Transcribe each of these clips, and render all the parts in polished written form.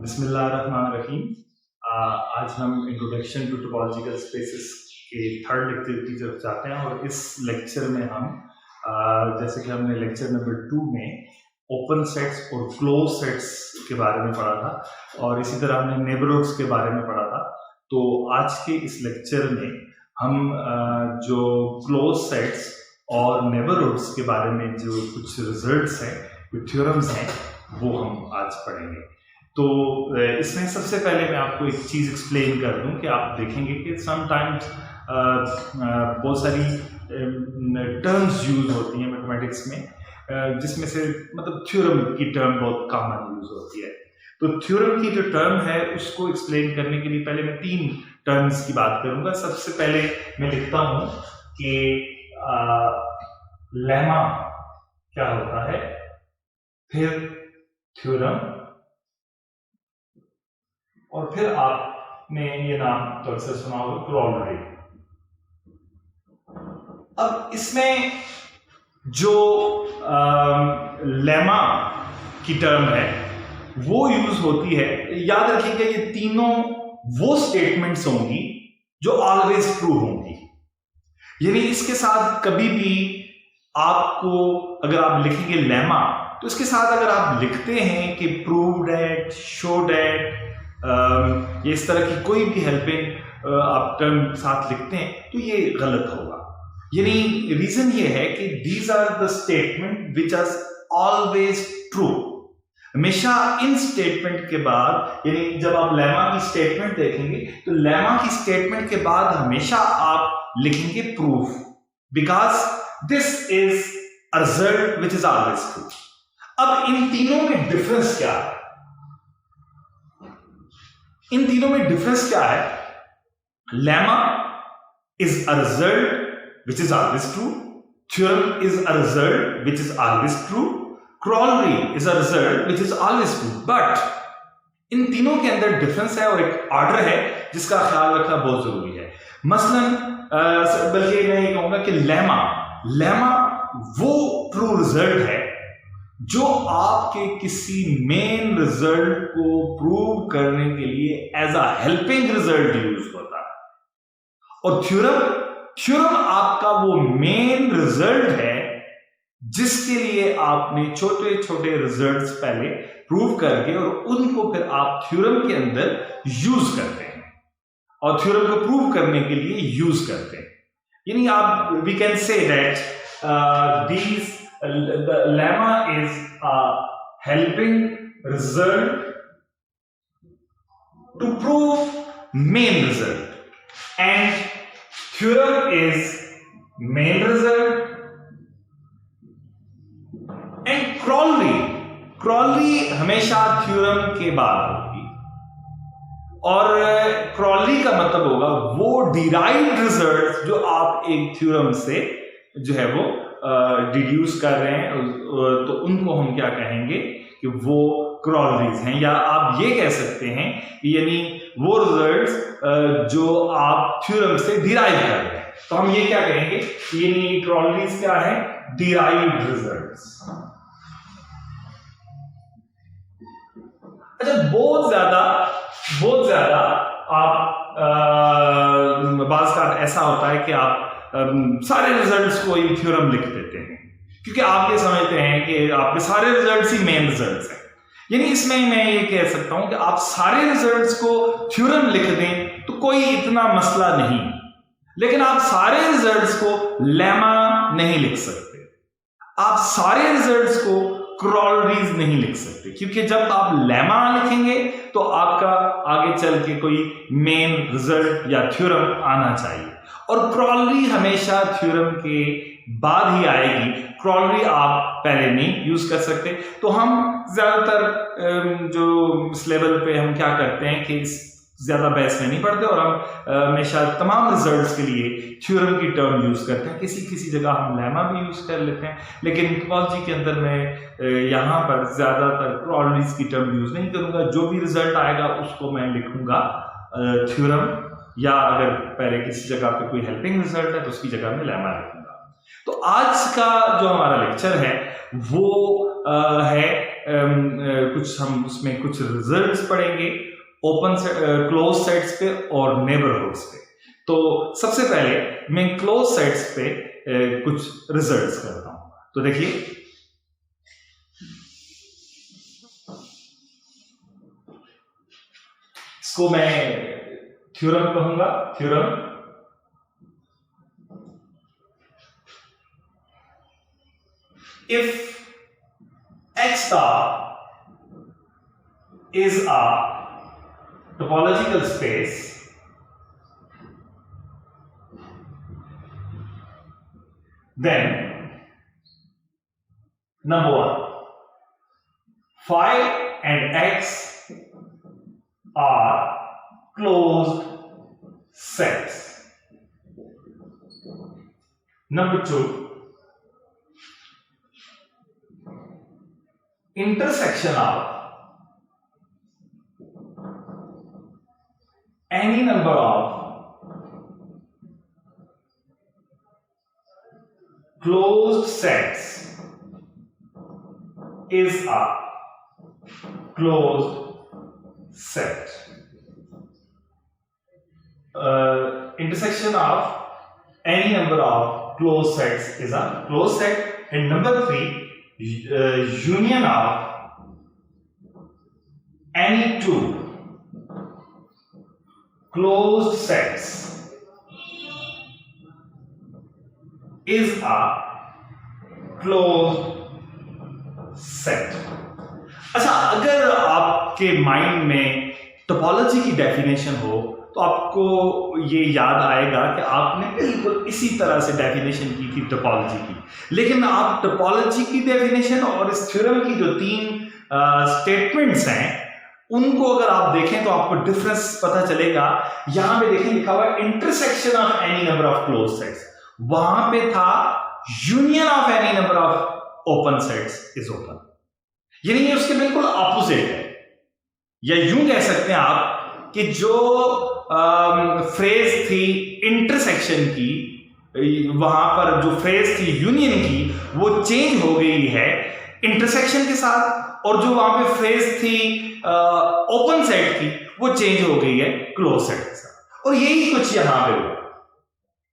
बिस्मिल्लाहिर्रहमानिर्रहीम। आज हम इंट्रोडक्शन टू टोपोलॉजिकल स्पेसेस के थर्ड लेक्चर की तरफ जाते हैं और इस लेक्चर में हम जैसे कि हमने लेक्चर नंबर 2 में ओपन सेट्स और क्लोज सेट्स के बारे में पढ़ा था और इसी तरह हमने नेबरहुड्स के बारे में पढ़ा था। तो आज के इस लेक्चर में हम जो क्लोज सेट्स और नेबरहुड्स के बारे में जो कुछ रिजल्ट्स हैं, कुछ थ्योरम्स हैं, वो हम आज पढ़ेंगे। तो इसमें सबसे पहले मैं आपको एक चीज़ एक्सप्लेन कर दूं कि आप देखेंगे कि समटाइम्स बहुत सारी टर्म्स यूज होती हैं मैथमेटिक्स में, जिसमें से मतलब थ्योरम की टर्म बहुत कॉमन यूज होती है। तो थ्योरम की जो टर्म है उसको एक्सप्लेन करने के लिए पहले मैं 3 टर्म्स की बात करूंगा। सबसे पहले मैं लिखता हूं कि लेमा क्या होता है, फिर थ्योरम, और फिर आपने ये नाम तो अक्सर सुना होगा क्रॉलरी। अब इसमें जो लेमा की टर्म है वो यूज होती है। याद रखिएगा ये तीनों वो स्टेटमेंट्स होंगी जो ऑलवेज ट्रू होंगी, यानी इसके साथ कभी भी आपको अगर आप लिखेंगे लेमा तो इसके साथ अगर आप लिखते हैं कि प्रूव्ड एट, शोड एट, ये इस तरह की कोई भी हेल्पिंग आप टर्म साथ लिखते हैं तो ये गलत होगा। यानी रीजन ये है कि these are the statement which are always true. हमेशा इन स्टेटमेंट के बाद, यानी जब आप लेमा की स्टेटमेंट देखेंगे तो लेमा की स्टेटमेंट के बाद हमेशा आप लिखेंगे proof, because this is a result which is always true. अब इन तीनों में डिफरेंस क्या है? इन तीनों में डिफरेंस क्या है? Lemma is a result which is always true, theorem is a result which is always true, corollary is a result which is always true. But इन तीनों के अंदर डिफरेंस है और एक ऑर्डर है जिसका ख्याल रखना बहुत जरूरी है। मसलन बल्कि मैं ये कहूंगा कि लेमा वो ट्रू रिजल्ट है जो आपके किसी मेन रिजल्ट को प्रूव करने के लिए as a helping result use होता है, और थ्योरम आपका वो मेन रिजल्ट है जिसके लिए आपने छोटे छोटे रिजल्ट्स पहले प्रूव करके और उनको फिर आप थ्योरम के अंदर यूज करते हैं और थ्योरम को प्रूव करने के लिए यूज करते हैं। यानी आप we can say that these the lemma is a helping result to prove main result, and theorem is main result, and corollary हमेशा थ्योरम के बाद होगी, और corollary का मतलब होगा वो डिराइव्ड रिजल्ट जो आप एक थ्योरम से जो है वो डिड्यूस कर रहे हैं, तो उनको हम क्या कहेंगे कि वो क्रॉलरीज हैं, या आप ये कह सकते हैं कि यानी वो रिजल्ट्स जो आप थ्योरम से डिराइव कर रहे हैं, तो हम ये क्या कहेंगे कि यानी क्रॉलरीज क्या है? Derived results. अच्छा, बहुत ज्यादा आप बाज़ का ऐसा होता है कि आप सारे रिजल्ट्स को ही थ्योरम लिख देते हैं क्योंकि आप ये समझते हैं कि आपके सारे रिजल्ट्स ही मेन रिजल्ट्स हैं। यानी इसमें मैं ये कह सकता हूं कि आप सारे रिजल्ट्स को थ्योरम लिख दें तो कोई इतना मसला नहीं, लेकिन आप सारे रिजल्ट्स को लेमा नहीं लिख सकते, आप सारे रिजल्ट्स को क्रॉलरीज नहीं लिख सकते, क्योंकि जब आप लेमा लिखेंगे तो आपका आगे चल के कोई मेन रिजल्ट या थ्योरम आना चाहिए, और क्रॉलरी हमेशा थ्योरम के बाद ही आएगी। क्रॉलरी आप पहले नहीं यूज कर सकते। तो हम ज्यादातर जो इस लेवल पे हम क्या करते हैं कि ज्यादा बहस में नहीं पढ़ते और हम हमेशा तमाम रिजल्ट्स के लिए थ्योरम की टर्म यूज करते हैं। किसी जगह हम लेमा भी यूज कर लेते हैं, लेकिन टोपोलॉजी के अंदर मैं यहाँ पर ज्यादातर क्रॉलरीज की टर्म यूज नहीं करूंगा। जो भी रिजल्ट आएगा उसको मैं लिखूंगा थ्योरम, या अगर पहले किसी जगह पे कोई हेल्पिंग रिजल्ट है तो उसकी जगह में लेमा लिखूंगा। तो आज का जो हमारा लेक्चर है वो है कुछ हम उसमें कुछ रिजल्ट्स पढ़ेंगे ओपन क्लोज सेट्स पे और नेबरहुड्स पे। तो सबसे पहले मैं क्लोज सेट्स पे कुछ रिजल्ट्स करता हूं। तो देखिए, इसको मैं थ्योरम कहूंगा। Theorem if X star is a topological space, then number one, phi and X are closed sets. Number two, intersection of any number of closed sets is a closed set. Intersection of any number of closed sets is a closed set. And number three, union of any two closed sets is a closed set. अच्छा, अगर आपके mind में topology की definition हो तो आपको ये याद आएगा कि आपने बिल्कुल इसी तरह से डेफिनेशन की थी टोपोलॉजी की। लेकिन आप टोपोलॉजी की डेफिनेशन और इस थ्योरम की जो तीन स्टेटमेंट्स हैं उनको अगर आप देखें तो आपको डिफरेंस पता चलेगा। यहां पे देखें लिखा हुआ है intersection of any number of close sets, वहां पे था union of any number of open sets is open, यानी ये उसके बिल्कुल ऑपोजिट है। या यूं कह सकते हैं आप कि जो फ्रेज थी इंटरसेक्शन की, वहां पर जो फ्रेज थी यूनियन की वो चेंज हो गई है इंटरसेक्शन के साथ, और जो वहां पे फ्रेज थी ओपन सेट की वो चेंज हो गई है क्लोज सेट के साथ। और यही कुछ यहां पे हुआ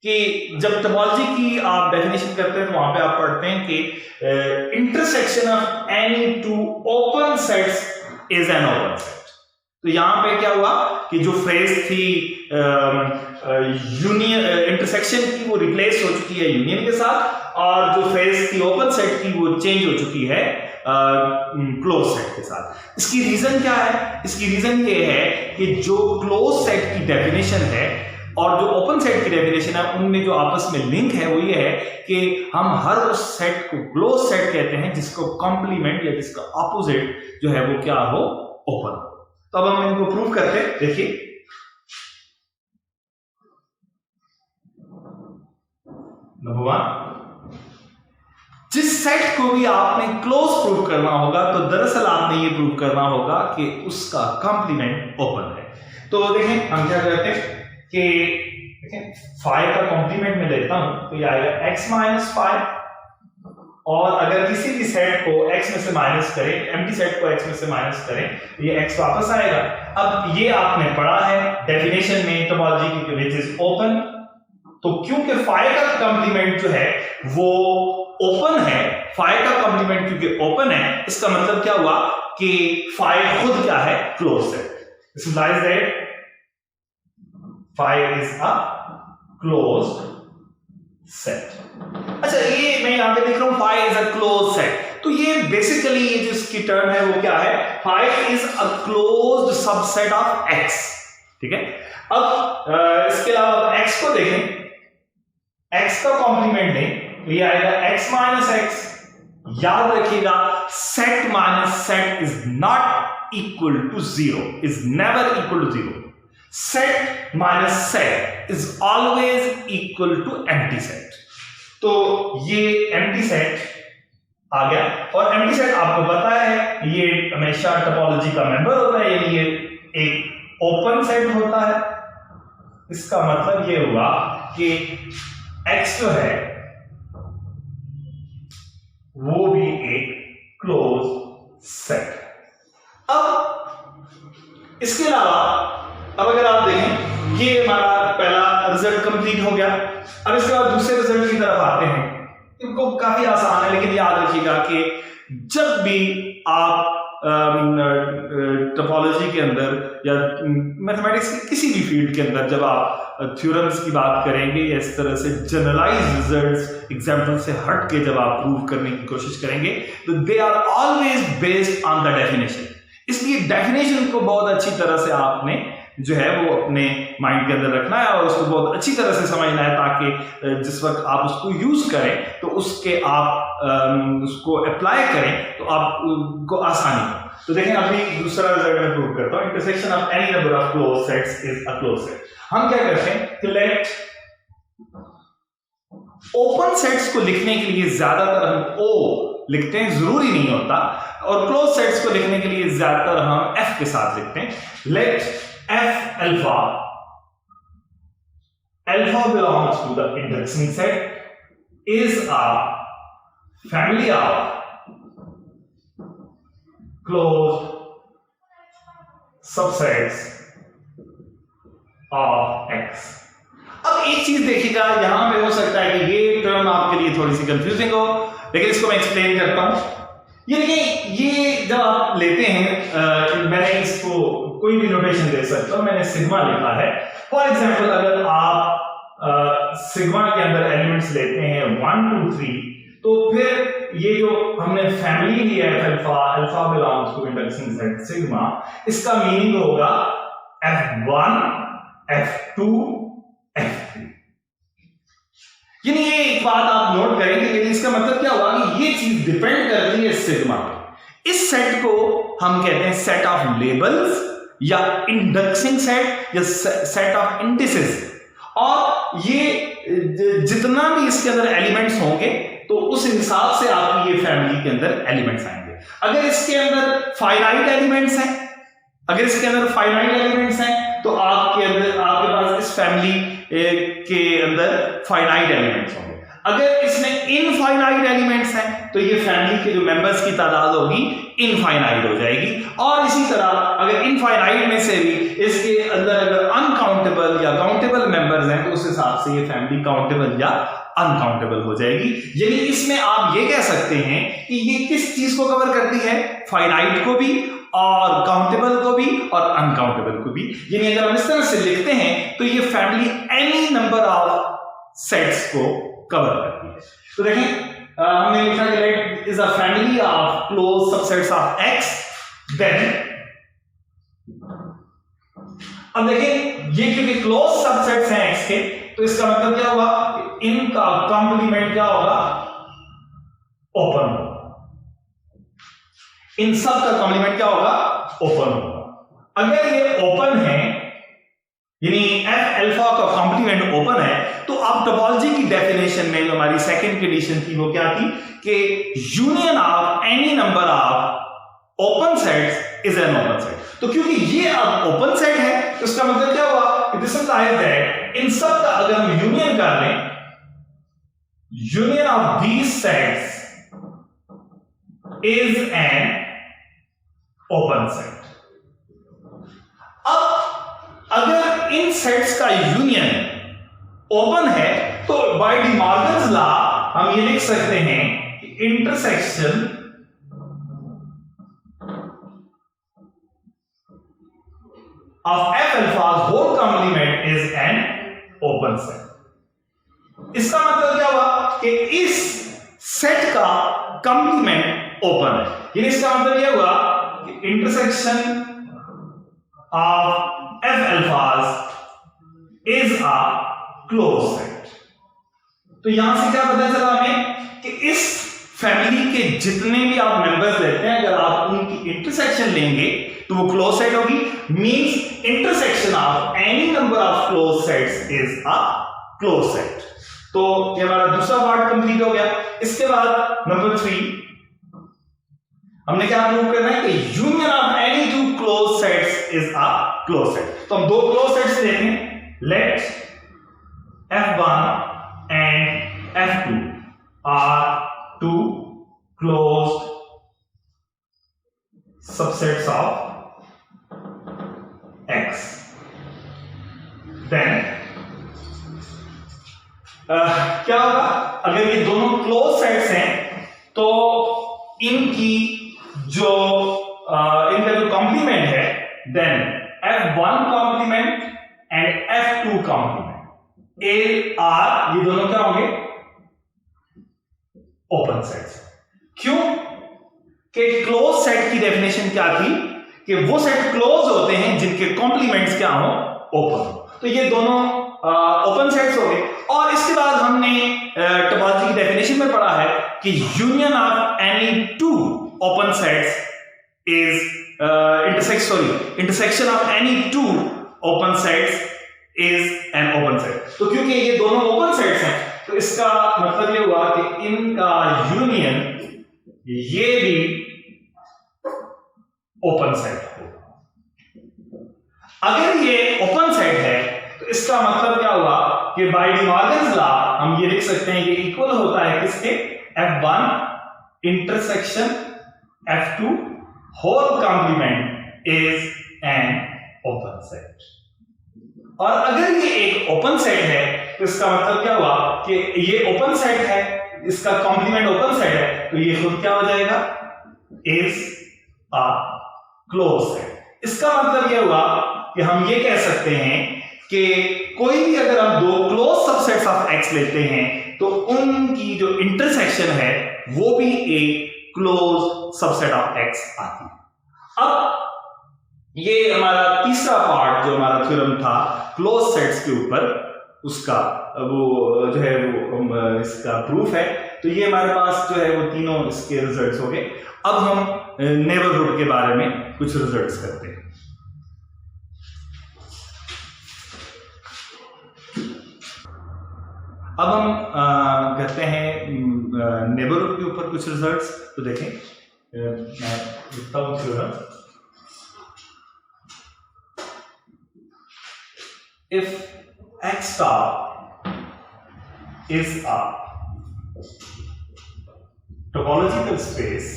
कि जब टोपोलॉजी की आप डेफिनेशन करते हैं तो वहां पे आप पढ़ते हैं कि intersection of any to open sets is an open set. तो यहां पे क्या हुआ कि जो फ्रेज थी यूनियन इंटरसेक्शन की वो रिप्लेस हो चुकी है यूनियन के साथ, और जो फ्रेज थी ओपन सेट की वो चेंज हो चुकी है क्लोज सेट के साथ। इसकी रीजन क्या है? इसकी रीजन ये है कि जो क्लोज सेट की डेफिनेशन है और जो ओपन सेट की डेफिनेशन है उनमें जो आपस में लिंक है वो ये है कि हम हर उस सेट को क्लोज सेट कहते हैं जिसको कॉम्प्लीमेंट या जिसका ऑपोजिट जो है वो क्या हो, ओपन हो। तो अब हम इनको प्रूव करते हैं। देखिए, नंबर वन, जिस सेट को भी आपने क्लोज प्रूव करना होगा तो दरअसल आपने ये प्रूव करना होगा कि उसका कॉम्प्लीमेंट ओपन है। तो देखें हम क्या करते हैं कि देखें फाइव का कॉम्प्लीमेंट में लेता हूं तो ये आएगा x माइनस फाइव, और अगर किसी भी सेट को x में से माइनस करें, एम्प्टी सेट को x में से माइनस करें तो ये x वापस आएगा। अब ये आपने पढ़ा है डेफिनेशन में टोपोलॉजी की विच इज ओपन, तो क्योंकि फाइव का कॉम्प्लीमेंट जो है वो ओपन है, फाइव का कॉम्प्लीमेंट क्योंकि ओपन है, इसका मतलब क्या हुआ कि फाइव खुद क्या है, close set. This implies that five is a closed set. अच्छा, ये मैं यहां पे लिख रहा हूं five is a closed set, तो ये बेसिकली ये जो इसकी टर्म है वो क्या है, five is a closed subset of x। ठीक है, अब इसके अलावा x को देखें, x का कॉम्प्लीमेंट लें तो ये आएगा x माइनस x। याद रखिएगा set minus set is not equal to zero, is never equal to zero. Set minus set is always equal to empty set. तो ये एम्प्टी सेट आ गया, और एम्प्टी सेट आपको पता है ये हमेशा टोपोलॉजी का मेंबर होता है, यानी ये एक ओपन सेट होता है। इसका मतलब ये हुआ कि x जो है वो भी एक क्लोज सेट। अब इसके अलावा अब अगर आप देखें ये हमारा पहला रिजल्ट कंप्लीट हो गया। अब इसके बाद दूसरे रिजल्ट की तरफ आते हैं। इनको काफी आसान है, लेकिन याद रखिएगा कि जब भी आप टोपोलॉजी के अंदर या मैथमेटिक्स के किसी भी फील्ड के अंदर जब आप थ्योरम्स की बात करेंगे या इस तरह से जनरलाइज रिजल्ट्स एग्जाम्पल से हट के जब आप प्रूव करने की कोशिश करेंगे तो they are always based on the definition. इसलिए डेफिनेशन को बहुत अच्छी तरह से आपने जो है वो अपने माइंड के अंदर रखना है और उसको बहुत अच्छी तरह से समझना है, ताकि जिस वक्त आप उसको यूज करें तो उसके आप उसको अप्लाई करें तो आपको आसानी हो। तो देखें अभी दूसरा रिजल्ट मैं प्रूव करता हूं। Intersection of any number of close sets is a closed set. हम क्या करते हैं कि लेट ओपन सेट्स को लिखने के लिए ज्यादातर हम ओ लिखते हैं, जरूरी नहीं होता, और क्लोज सेट्स को लिखने के लिए ज्यादातर हम एफ के साथ लिखते हैं। Let F alpha belongs to the indexing set is a family of closed subsets of X। अब एक चीज देखिएगा, यहां पे हो सकता है कि ये टर्म आपके लिए थोड़ी सी कंफ्यूजिंग हो, लेकिन इसको मैं एक्सप्लेन करता हूं। ये देखिए, ये जब आप लेते हैं मैंने इसको कोई भी नोटेशन दे सकता हूं, मैंने सिग्मा लिखा है। फॉर एग्जांपल अगर आप सिग्मा के अंदर एलिमेंट्स लेते हैं 1 2 3, तो फिर ये जो हमने फैमिली लिया है alpha belongs to indexing set sigma, इसका मीनिंग होगा F1 F2 F3। यानी ये एक बात आप नोट करेंगे, लेकिन इसका मतलब क्या होगा कि ये चीज डिपेंड करती है सिग्मा पे। इस सेट को हम कहते हैं सेट ऑफ लेबल्स या इंडेक्सिंग सेट या सेट ऑफ इंडिसेस, और ये जितना भी इसके अंदर एलिमेंट्स होंगे तो उस हिसाब से आपकी ये फैमिली के अंदर एलिमेंट्स आएंगे। अगर इसके अंदर फाइनाइट एलिमेंट्स हैं, तो आपके पास इस फैमिली के अंदर फाइनाइट एलिमेंट्स होंगे। अगर इसमें इनफाइनाइट एलिमेंट्स हैं तो ये फैमिली के जो मेंबर्स की तादाद होगी इनफाइनाइट हो जाएगी। और इसी तरह अगर इनफाइनाइट में से भी इसके अंदर अगर अनकाउंटेबल या काउंटेबल मेंबर्स हैं तो उस हिसाब से ये फैमिली काउंटेबल या अनकाउंटेबल हो जाएगी। यानी इसमें आप ये कह सकते हैं कि ये किस चीज को कवर करती है, फाइनाइट को भी और काउंटेबल को भी और अनकाउंटेबल को भी। यानी अगर हम इस तरह से लिखते हैं तो ये family any number of sets को कवर करती है। तो देखें हमने लिखा कि let is a family of closed subsets of X, then अब देखें ये क्योंकि क्लोज सबसेट्स हैं X के, तो इसका मतलब क्या होगा, इनका कॉम्प्लीमेंट क्या होगा, ओपन होगा। इन सब का कॉम्प्लीमेंट क्या होगा, ओपन होगा। अगर ये ओपन है यानी F अल्फा का कॉम्प्लीमेंट ओपन है, तो आप टोपोलॉजी की डेफिनेशन में जो हमारी सेकंड कंडीशन थी वो क्या थी कि union of any number of open sets is an open set. तो क्योंकि ये अब ओपन सेट है तो इसका मतलब क्या हुआ, दिस इंप्लाइज दैट इन सब का अगर हम यूनियन कर लें, union of these sets is an open set. अब अगर इन सेट्स का यूनियन ओपन है तो बाय डी मॉर्गन्स लॉ हम ये लिख सकते हैं कि intersection of F alphas whole complement is an open set. इसका मतलब क्या हुआ कि इस सेट का कॉम्प्लीमेंट ओपन है। यानी इसका मतलब यह हुआ कि इंटरसेक्शन ऑफ F अल्फाज इज अ क्लोज सेट। तो यहां से क्या पता चला हमें कि इस फैमिली के जितने भी आप मेंबर्स लेते हैं, अगर आप उनकी इंटरसेक्शन लेंगे तो वो क्लोज सेट होगी। Means intersection of any number of close sets is a closed set. तो ये हमारा दूसरा पार्ट कंप्लीट हो गया। इसके बाद नंबर 3 हमने क्या प्रूव करना है कि union of any two closed sets is a closed set. तो हम दो क्लोज सेट्स लेते हैं, let F1 and F2 are two closed subsets of X, then क्या होगा, अगर ये दोनों क्लोज सेट्स हैं तो इनकी जो इनका जो कॉम्प्लीमेंट है, then F1 complement and F2 complement are, ये दोनों क्या होंगे, ओपन सेट्स। क्यों कि क्लोज सेट की डेफिनेशन क्या थी कि वो सेट क्लोज होते हैं जिनके कॉम्प्लीमेंट्स क्या हो, ओपन हो। तो ये दोनों ओपन सेट्स हो गए। और इसके बाद हमने टोपोलॉजी की डेफिनेशन में पढ़ा है कि union of any to open sets is intersection of any to open sets is an open set. तो क्योंकि ये दोनों ओपन सेट्स हैं तो इसका मतलब ये हुआ कि इनका यूनियन ये भी ओपन सेट होगा। अगर ये ओपन सेट है तो इसका मतलब क्या हुआ कि बाय डी मॉर्गन्स लॉ हम ये लिख सकते हैं कि इक्वल होता है किसके, F1 intersection F2 whole complement is an open set. और अगर ये एक ओपन सेट है तो इसका मतलब क्या हुआ कि ये ओपन सेट है, इसका कॉम्प्लीमेंट ओपन सेट है, तो ये खुद क्या हो जाएगा, इज अ क्लोज सेट। इसका मतलब यह हुआ कि हम ये कह सकते हैं कि कोई भी अगर हम दो क्लोज सबसेट्स ऑफ X लेते हैं तो उनकी जो इंटरसेक्शन है वो भी एक क्लोज सबसेट ऑफ X आती है। अब ये हमारा तीसरा पार्ट जो हमारा थ्योरम था क्लोज सेट्स के ऊपर, उसका वो जो है वो इसका प्रूफ है। तो ये हमारे पास जो है वो तीनों इसके रिजल्ट्स हो गए। अब हम नेबरहुड के बारे में कुछ रिजल्ट्स करते हैं। अब हम करते हैं नेबरहुड के ऊपर कुछ रिजल्ट्स। तो देखें, मैं लिखता हूं theorem. If X star is a topological space,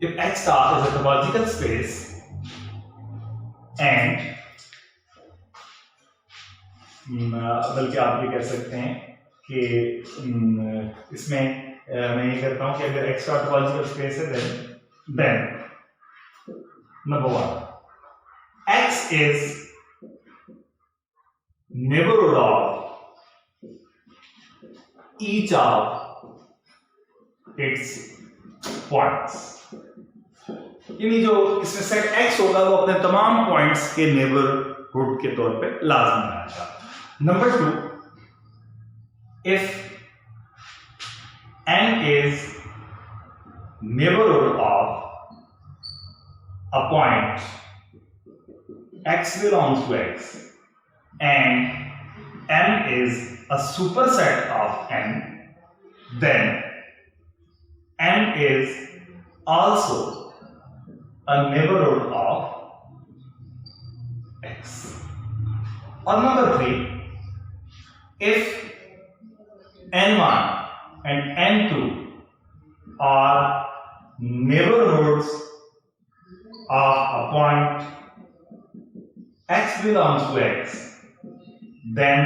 if X star is a topological space and बल्कि आप ये कह सकते हैं कि इसमें मैं ये कहता हूं कि अगर X star topological space है then number one, X is neighborhood of each of its points। यानी जो इसमें सेट X होगा वो अपने तमाम पॉइंट्स के नेबरहुड के तौर पे लाजमी आएगा। Number two, if N is neighborhood of a point X belongs to X and M is a superset of N, then M is also a neighborhood of X। और number three, if N1 and N2 are neighborhoods of a point X belongs to X, then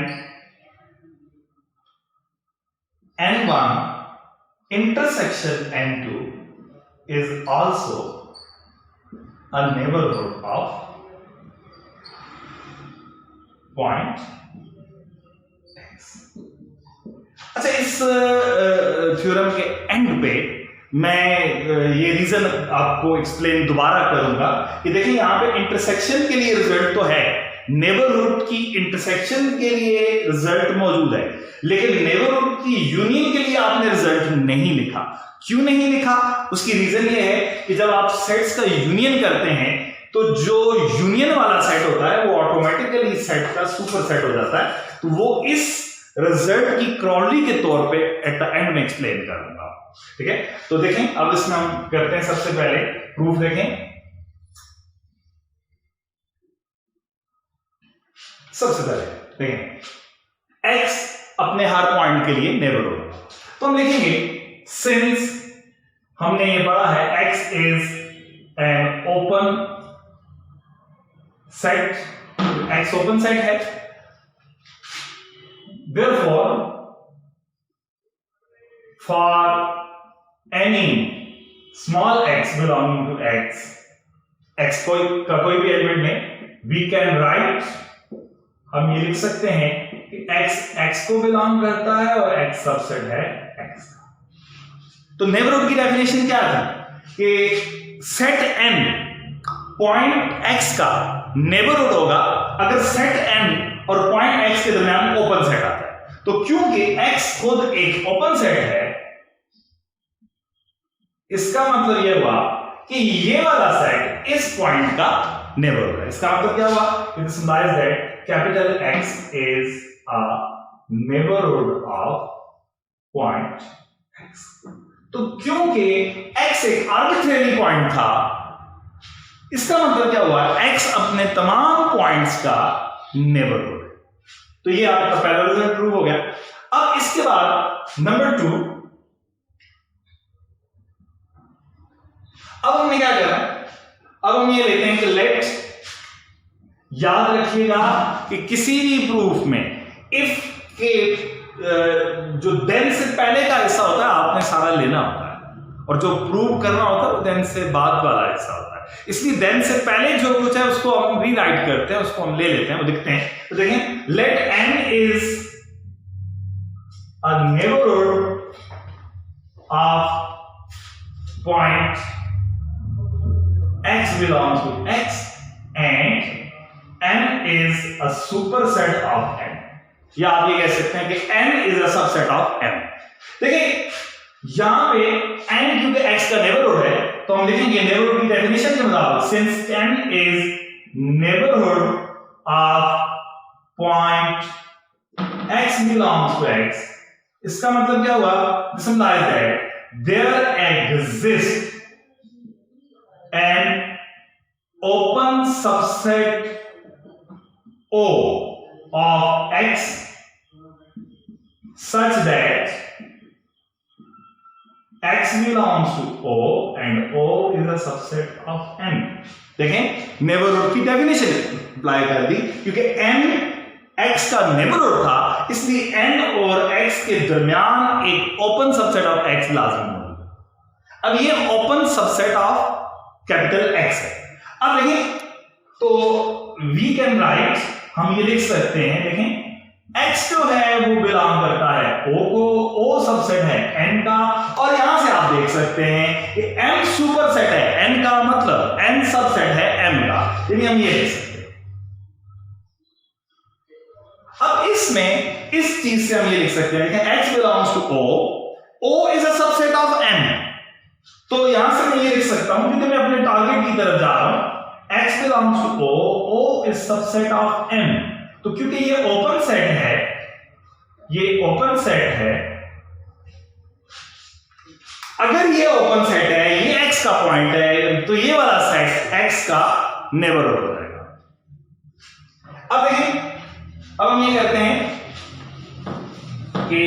N1 intersection N2 is also a neighborhood of point X। अच्छा, इस theorem के and पे मैं ये reason आपको explain दोबारा करूंगा कि देखिए यहां पे इंटरसेक्शन के लिए रिजल्ट तो है, नेबरहुड की इंटरसेक्शन के लिए रिजल्ट मौजूद है, लेकिन नेबरहुड की यूनियन के लिए आपने रिजल्ट नहीं लिखा। क्यों नहीं लिखा? उसकी रीजन ये है कि जब आप सेट्स का यूनियन करते हैं तो जो यूनियन वाला सेट होता है वो ऑटोमेटिकली सेट का सुपर सेट हो जाता है। तो वो इस रिजल्ट की क्रॉली के तौर पे एट द एंड में एक्सप्लेन करूंगा। ठीक है, तो देखें अब इसमें हम करते हैं सबसे पहले प्रूफ। देखें सबसे पहले देखें x अपने हर पॉइंट के लिए नेबरहुड, तो हम लिखेंगे सिंस हमने ये पढ़ा है x is an open set, x open set है, therefore for any small x belonging to x का कोई भी एलिमेंट में we can write, हम ये लिख सकते हैं कि x को बिलोंग करता है और x सबसेट है x का। तो नेबरहुड की डेफिनेशन क्या था कि सेट n पॉइंट x का नेबरहुड होगा अगर सेट n और पॉइंट x के दरमियान ओपन सेट आता है। तो क्योंकि x खुद एक ओपन सेट है, इसका मतलब यह हुआ कि ये वाला सेट इस पॉइंट का नेबरहुड है। इसका मतलब क्या हुआ? It symbolize that capital X is a neighbourhood of point X। तो क्योंकि X एक आर्बिट्रेरी पॉइंट था, इसका मतलब क्या हुआ? X अपने तमाम पॉइंट्स का नेबरहुड है। तो ये आपका पहला रिजल्ट प्रूव हो गया। अब इसके बाद नंबर 2, अब हमने क्या करना है? अब हम ये लेते हैं कि लेट, याद रखिएगा कि किसी भी प्रूफ में इफ के जो देन से पहले का हिस्सा होता है आपने सारा लेना होता है, और जो प्रूव करना होता है वो देन से बाद वाला हिस्सा होता है। इसलिए देन से पहले जो कुछ है उसको हम रीराइट करते हैं, उसको हम ले लेते हैं, वो दिखते हैं। तो देखें, let n is a neighbourhood of point x belongs to x and n is a superset of n, या आप ये कह सकते हैं कि n is a subset of m। देखिए यहां पे n क्योंकि x का नेबरहुड है तो हम लिखेंगे नेबरहुड की डेफिनेशन के मुताबिक since n is neighborhood of point x belongs to x, इसका मतलब क्या हुआ? This implies that there exists an open subset O of x such that x belongs to O and O is a subset of n। देखें neighbourhood की definition apply कर दी, क्योंकि n x का neighbourhood था इसलिए n और x के दरमियान एक ओपन सबसेट ऑफ x लाजमी होगा। अब ये open subset of capital X है। अब देखें तो वी कैन राइट, हम ये लिख सकते हैं, देखें X जो है वो बिलोंग करता है O को, O सबसेट है N का, और यहां से आप देख सकते हैं कि M सुपर सेट है N का, मतलब N सबसेट है M का, यानी हम ये लिख सकते हैं। अब इसमें इस चीज से हम ये लिख सकते हैं, देखें X belongs to O, O is a subset of M। तो यहां से मैं ये लिख सकता हूं क्योंकि मैं अपने टारगेट की तरफ जा रहा हूं, x belongs to O, O is subset of M। तो क्योंकि ये ओपन सेट है, ये ओपन सेट है, अगर ये ओपन सेट है, ये x का पॉइंट है, तो ये वाला सेट x का नेबरहुड हो जाएगा। अब देखिए, अब हम ये कहते हैं कि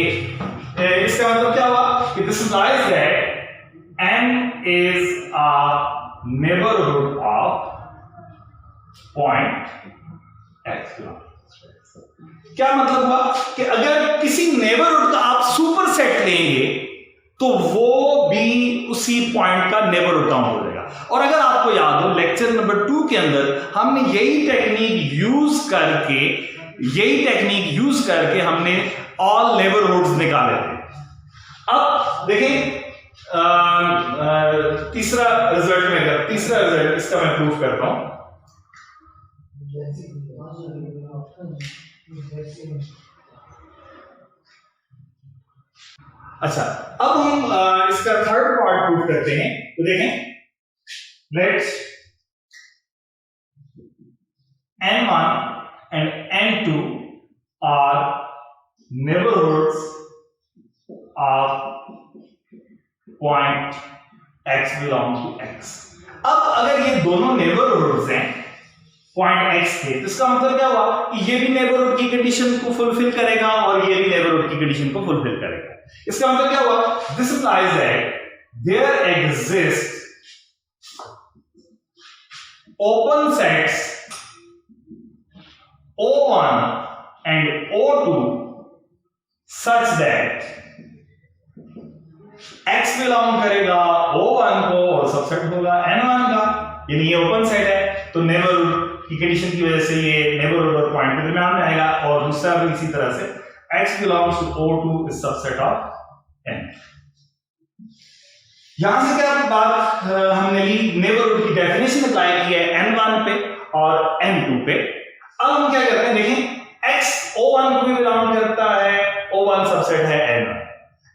इसका मतलब क्या हुआ कि this implies that n is a neighborhood of point x। क्या मतलब हुआ कि अगर किसी नेबरहुड का आप सुपर सेट लेंगे तो वो भी उसी पॉइंट का नेबरहुड काउंट हो जाएगा। और अगर आपको याद हो लेक्चर नंबर 2 के अंदर हमने यही टेक्निक यूज करके हमने ऑल नेबरहुड्स निकाले थे। अब देखें तीसरा रिजल्ट इसका मैं प्रूफ करता हूं। अच्छा, अब हम इसका थर्ड पार्ट प्रूफ करते हैं। तो देखें, let's n1 and n2 are neighborhoods of point x belongs to x। अब अगर ये दोनों नेबरहुड्स हैं पॉइंट x के, तो इसका मतलब क्या हुआ कि ये भी नेबरहुड की कंडीशन को फुलफिल करेगा और ये भी नेबरहुड की कंडीशन को फुलफिल करेगा। इसका मतलब क्या हुआ? This implies that there exists open sets O1 and O2 such that X belong करेगा O1 को और सबसेट होगा N1 का, यानी ये ओपन सेट है तो नेबरहुड की कंडीशन की वजह से ये नेबरहुड और पॉइंट के दरमियान में आएगा, और दूसरा भी इसी तरह से X belongs to O2 is subset of N। यहां से क्या बात हमने ली, नेबरहुड की डेफिनेशन अप्लाई की है N1 पे और N2 पे। अब हम क्या करते हैं, देखें X O1 को भी बिलोंग करता है, O1 सबसेट है N1,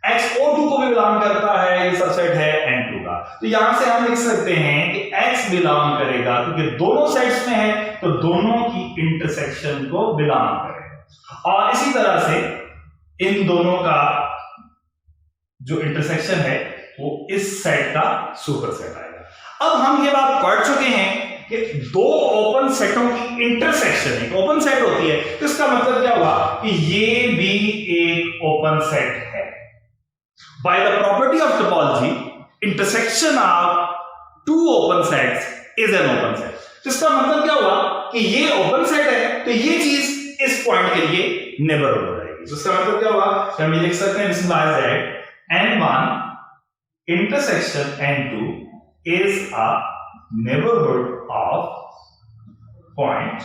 X O2 को भी बिलोंग करता है, ये सबसेट है N2 का। तो यहां से हम लिख सकते हैं कि X बिलोंग करेगा, क्योंकि दोनों सेट्स में है तो दोनों की इंटरसेक्शन को बिलोंग करेगा, और इसी तरह से इन दोनों का जो इंटरसेक्शन है वो इस सेट का सुपरसेट आएगा। अब हम ये बात पढ़ चुके हैं कि दो ओपन सेटों की इंटरसेक्शन एक ओपन सेट होती है, तो इसका मतलब क्या हुआ कि ये भी एक ओपन सेट है। By the property of topology, intersection of two open sets is an open set. तो इसका मतलब क्या हुआ कि ये ओपन सेट है तो ये चीज इस पॉइंट के लिए नेबरहुड हो जाएगी। तो इसका मतलब क्या हुआ कि हम ये लिख सकते हैं N1 intersection N2 is a neighborhood of point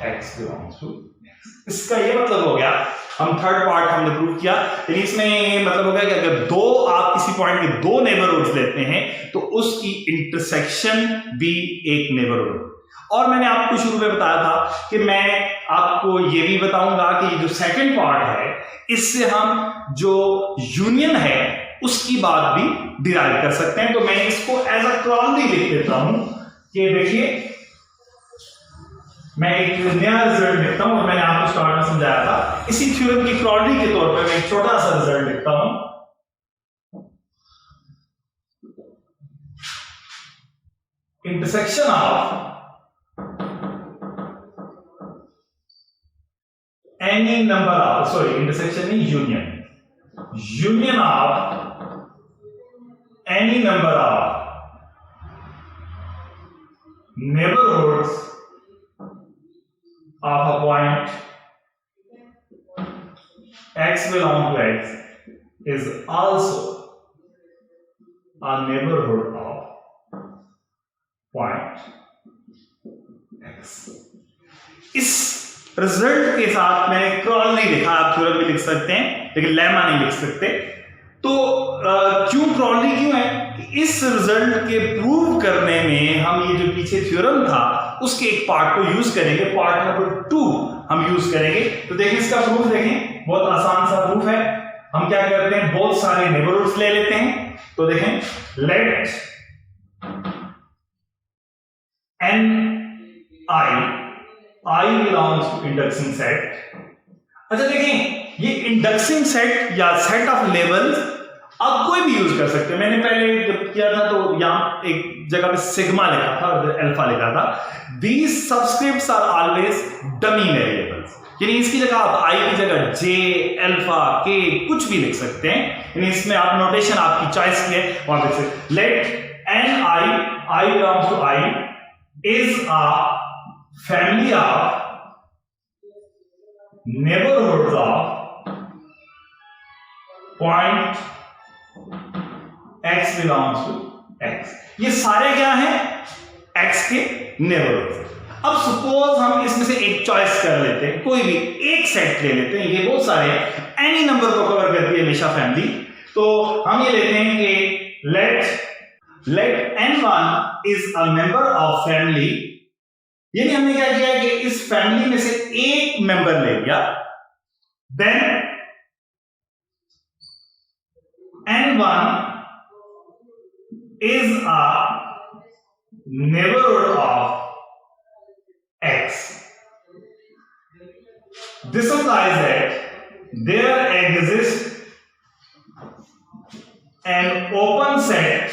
X belongs to X। इसका ये मतलब हो गया, हम थर्ड पार्ट हमने प्रूव किया, यानी इसमें मतलब हो गया कि अगर आप किसी पॉइंट के दो नेबरहुड्स लेते हैं तो उसकी इंटरसेक्शन भी एक नेबरहुड। और मैंने आपको शुरू में बताया था कि मैं आपको ये भी बताऊंगा कि जो सेकंड पार्ट है इससे हम जो यूनियन है उसकी बात भी डिराइव कर सकते हैं। तो मैं इसको एज अ क्रॉलरी लिख देता हूं कि देखिए मैं एक नया रिजल्ट लिखता हूं, और मैंने आपको स्टार्ट में समझाया था इसी थ्योरम की क्रॉलरी के तौर पर मैं एक छोटा सा रिजल्ट लिखता हूं। Intersection of any number of, intersection means union of any number of neighborhoods of a point X belong to X is also a neighborhood of point X। इस रिजल्ट के साथ मैंने क्रॉल नहीं लिखा, आप थ्योरम भी लिख सकते हैं लेकिन लेमा नहीं लिख सकते। तो क्यों क्रॉलरी क्यों है? इस रिजल्ट के प्रूव करने में हम ये जो पीछे थ्योरम था उसके एक पार्ट को यूज करेंगे, पार्ट नंबर 2 हम यूज करेंगे। तो देखिए इसका प्रूफ देखें, बहुत आसान सा प्रूफ है। हम क्या करते हैं, बहुत सारे नेबरहुड्स ले लेते हैं। तो देखें let I belongs to indexing set. अच्छा देखें, ये इंडक्सिंग सेट या सेट ऑफ लेवल्स आप कोई भी यूज कर सकते हैं। मैंने पहले जब किया था तो यहां एक जगह पे सिग्मा लिखा था और अल्फा लिखा था। These subscripts are always dummy variables, यानी इसकी जगह आप आई की जगह जे, अल्फा, के कुछ भी लिख सकते हैं। यानी इसमें आप नोटेशन आपकी चॉइस की है। वहां पे let N I belongs to I is a family of neighborhoods of point X belongs to X। ये सारे क्या हैं? X के नेबरहुड्स। अब सपोज हम इसमें से एक चॉइस कर लेते हैं, कोई भी एक सेट ले लेते हैं, ये बहुत सारे हैं, एनी नंबर को कवर करती है हमेशा फैमिली। तो हम ये लेते हैं कि late N1 is a member of family, यानी हमने क्या किया कि इस फैमिली में से एक मेंबर ले लिया, then N1 is a neighborhood of X। This implies that there exists an open set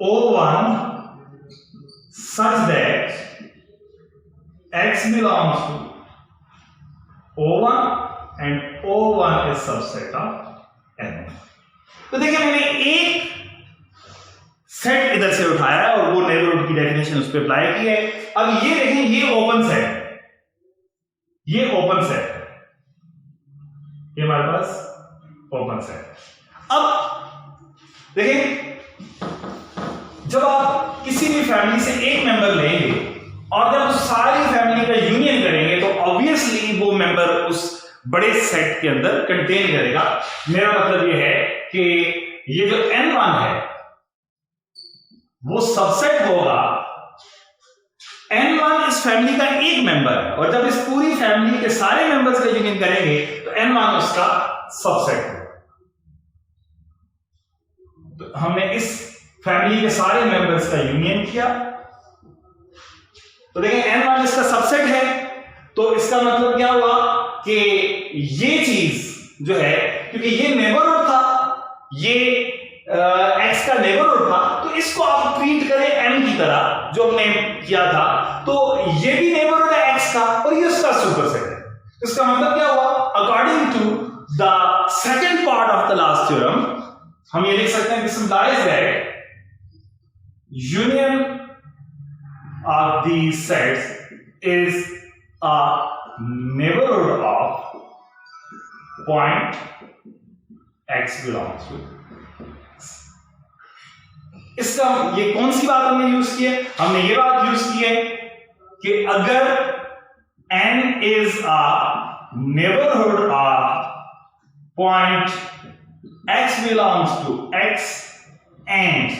O1 such that X belongs to O1 and O1 is subset of N1। तो देखिए मैंने एक सेट इधर से उठाया है और वो नेबरहुड की डेफिनेशन उस पर अप्लाई की है। अब ये देखें, ये ओपन सेट है, ये ओपन सेट है, ये हमारे पास ओपन सेट। अब देखें, जब आप किसी भी फैमिली से एक मेंबर लेंगे और जब उस सारी फैमिली का यूनियन करेंगे तो ऑब्वियसली वो मेंबर उस बड़े सेट के अंदर कंटेन करेगा। मेरा मतलब ये है कि ये जो N1 है वो सबसेट होगा। N1 इस फैमिली का एक मेंबर है और जब इस पूरी फैमिली के सारे मेंबर्स का यूनियन करेंगे तो N1 उसका सबसेट होगा। तो हमने इस फैमिली के सारे मेंबर्स का यूनियन किया, तो देखें N1 इसका सबसेट है, तो इसका मतलब क्या हुआ कि ये चीज जो है, क्योंकि ये नेबरहुड था, ये x का नेबरहुड था, तो इसको आप ट्रीट करें n की तरह जो हमने किया था, तो ये भी नेबरहुड है x का और ये उसका सुपरसेट है। इसका मतलब क्या हुआ, according to the second part of the last theorem हम ये लिख सकते हैं, this implies that union of the sets is a neighbourhood of point x belongs to. इसका ये कौन सी बात हमने यूज की है, हमने ये बात यूज की है कि अगर n is a neighbourhood of point x belongs to x and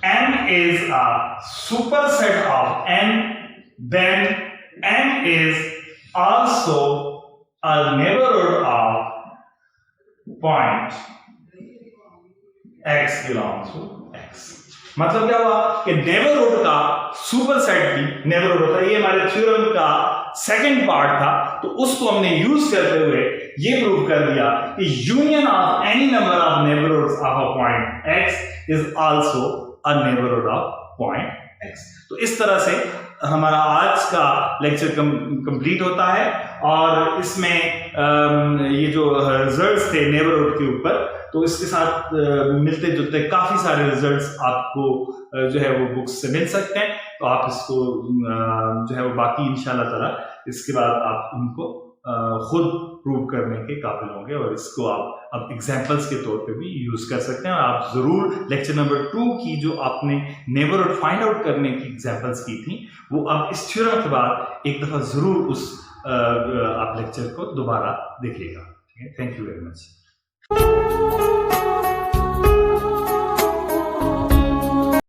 n is a superset of n, then n is also a neighborhood of point x belongs to x। मतलब क्या हुआ कि नेबरहुड का superset भी neighbourhood होता है। ये हमारे थ्योरम का सेकंड पार्ट था, तो उसको हमने यूज करते हुए ये प्रूव कर दिया कि union of any number of neighbourhoods of a point x is also a neighbourhood of point x। तो इस तरह से हमारा आज का लेक्चर कंप्लीट होता है और इसमें ये जो रिजल्ट्स थे नेबरहुड के ऊपर, तो इसके साथ मिलते जुलते काफी सारे रिजल्ट्स आपको जो है वो बुक्स से मिल सकते हैं। तो आप इसको जो है वो बाकी इंशाल्लाह ताला इसके बाद आप उनको खुद प्रूव करने के काबिल होंगे और इसको आप अब एग्जाम्पल्स के तौर पे भी यूज कर सकते हैं। और आप जरूर लेक्चर नंबर 2 की जो आपने नेबरहुड फाइंड आउट करने की एग्जाम्पल्स की थी, वो अब इस थ्योरम के बाद एक दफा जरूर उस आप लेक्चर को दोबारा देखिएगा। Thank you very much.